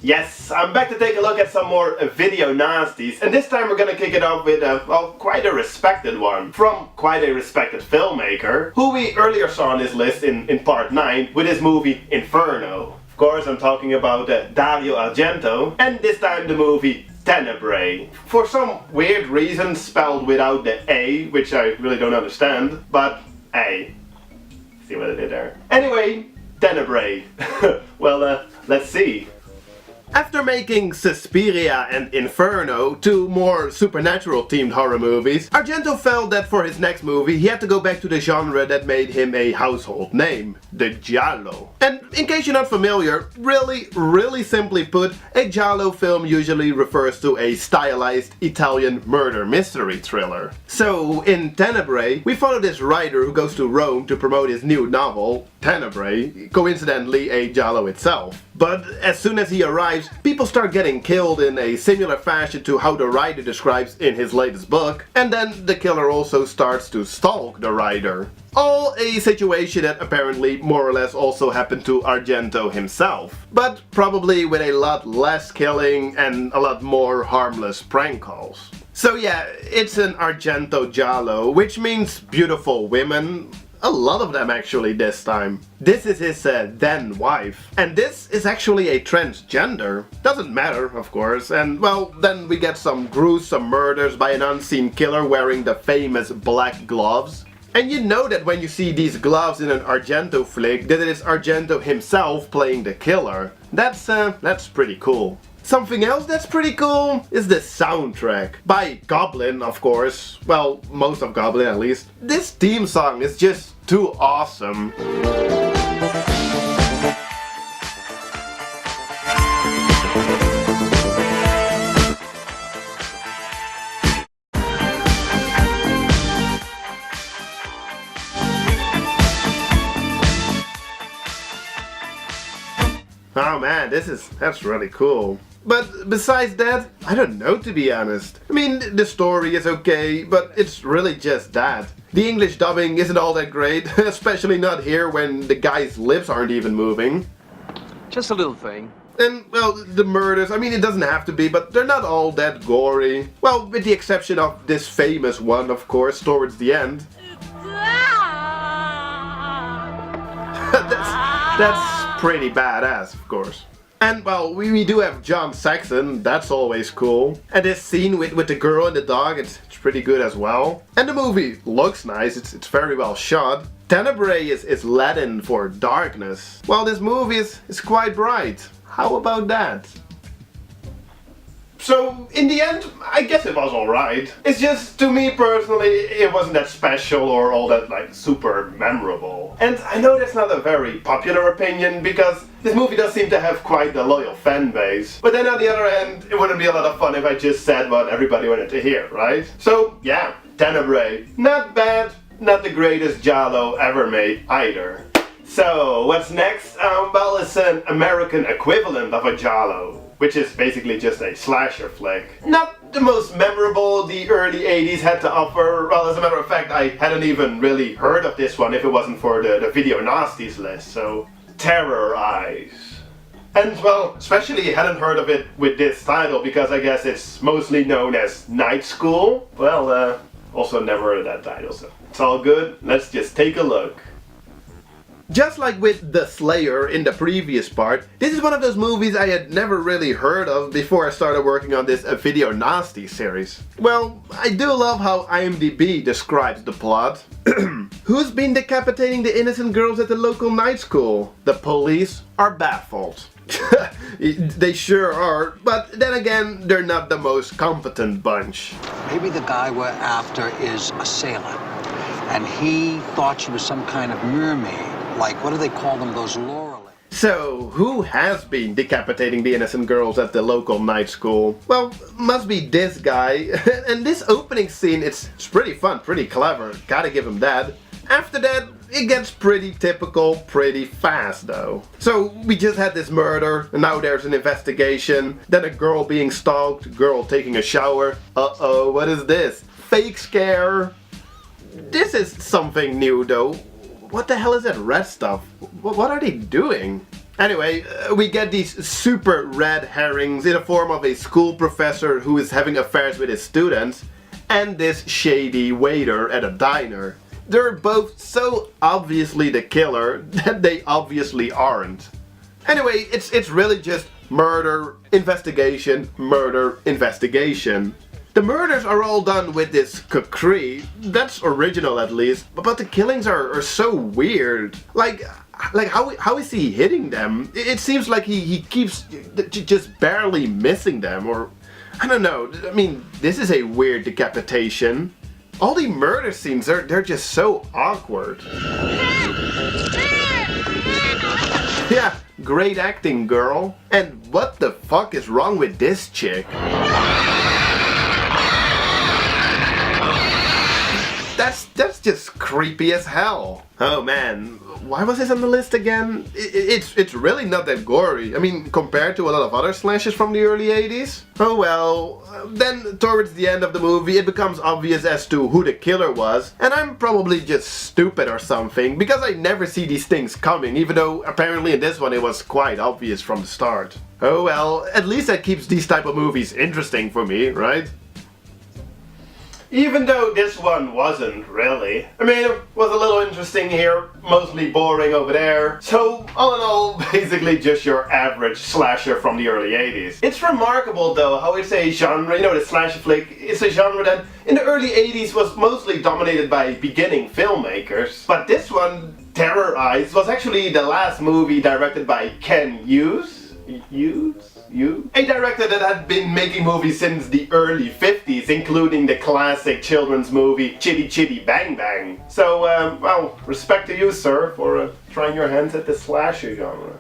Yes, I'm back to take a look at some more video nasties, and this time we're gonna kick it off with quite a respected one, from quite a respected filmmaker, who we earlier saw on this list in part 9 with his movie Inferno. Of course, I'm talking about Dario Argento, and this time the movie Tenebrae. For some weird reason spelled without the A, which I really don't understand, but A. See what I did there? Anyway, Tenebrae. Well, let's see. After making Suspiria and Inferno, two more supernatural themed horror movies, Argento felt that for his next movie he had to go back to the genre that made him a household name, the giallo. And in case you're not familiar, really simply put, a giallo film usually refers to a stylized Italian murder mystery thriller. So in Tenebrae, we follow this writer who goes to Rome to promote his new novel, Tenebrae, coincidentally a giallo itself. But as soon as he arrives, people start getting killed in a similar fashion to how the writer describes in his latest book, and then the killer also starts to stalk the writer. All a situation that apparently more or less also happened to Argento himself, but probably with a lot less killing and a lot more harmless prank calls. So yeah, it's an Argento giallo, which means beautiful women. A lot of them actually this time. This is his then wife. And this is actually a transgender. Doesn't matter, of course. And well, then we get some gruesome murders by an unseen killer wearing the famous black gloves. And you know that when you see these gloves in an Argento flick, that it is Argento himself playing the killer. That's pretty cool. Something else that's pretty cool is the soundtrack. By Goblin, of course. Well, most of Goblin at least. This theme song is just too awesome. Oh man, that's really cool. But besides that, I don't know, to be honest. I mean, the story is okay, but it's really just that. The English dubbing isn't all that great, especially not here when the guy's lips aren't even moving. Just a little thing. And, well, the murders, I mean, it doesn't have to be, but they're not all that gory. Well, with the exception of this famous one, of course, towards the end. That's pretty badass, of course. And, well, we do have John Saxon, that's always cool. And this scene with the girl and the dog, it's pretty good as well. And the movie looks nice, it's very well shot. Tenebrae is Latin for darkness, while this movie is quite bright. How about that? So, in the end, I guess it was alright. It's just, to me personally, it wasn't that special or all that, like, super memorable. And I know that's not a very popular opinion, because this movie does seem to have quite a loyal fan base. But then on the other hand, it wouldn't be a lot of fun if I just said what everybody wanted to hear, right? So, yeah, Tenebrae. Not bad, not the greatest giallo ever made either. So, what's next? Well, it's an American equivalent of a giallo, which is basically just a slasher flick. Not the most memorable the early 80s had to offer. Well, as a matter of fact, I hadn't even really heard of this one if it wasn't for the video nasties list, so Terror Eyes. And, well, especially hadn't heard of it with this title because I guess it's mostly known as Night School. Well, also never heard of that title, so it's all good. Let's just take a look. Just like with The Slayer in the previous part, this is one of those movies I had never really heard of before I started working on this video nasty series. Well, I do love how IMDb describes the plot. Who's been decapitating the innocent girls at the local night school? The police are baffled. They sure are, but then again, they're not the most competent bunch. Maybe the guy we're after is a sailor, and he thought she was some kind of mermaid. Like, what do they call them, those Lorelei? So, who has been decapitating the innocent girls at the local night school? Well, must be this guy. And this opening scene, it's pretty fun, pretty clever, gotta give him that. After that, it gets pretty typical, pretty fast though. So, we just had this murder, and now there's an investigation, then a girl being stalked, girl taking a shower. Uh-oh, what is this? Fake scare? This is something new though. What the hell is that red stuff? What are they doing? Anyway, we get these super red herrings in the form of a school professor who is having affairs with his students and this shady waiter at a diner. They're both so obviously the killer that they obviously aren't. Anyway, it's really just murder, investigation, murder, investigation. The murders are all done with this kukri, that's original at least, but the killings are so weird. Like how is he hitting them? It seems like he keeps just barely missing them, or I don't know. I mean, this is a weird decapitation. All the murder scenes, they're just so awkward. Yeah, great acting, girl. And what the fuck is wrong with this chick? That's just creepy as hell. Oh man, why was this on the list again? It's really not that gory. I mean, compared to a lot of other slashes from the early 80s. Oh well, then towards the end of the movie it becomes obvious as to who the killer was, and I'm probably just stupid or something, because I never see these things coming, even though apparently in this one it was quite obvious from the start. Oh well, at least that keeps these type of movies interesting for me, right? Even though this one wasn't really. I mean, it was a little interesting here, mostly boring over there. So, all in all, basically just your average slasher from the early 80s. It's remarkable though how it's a genre, you know, the slasher flick is a genre that in the early 80s was mostly dominated by beginning filmmakers. But this one, Terror Eyes, was actually the last movie directed by Ken Hughes? A director that had been making movies since the early 50s, including the classic children's movie Chitty Chitty Bang Bang. So, well, respect to you, sir, for trying your hands at the slasher genre.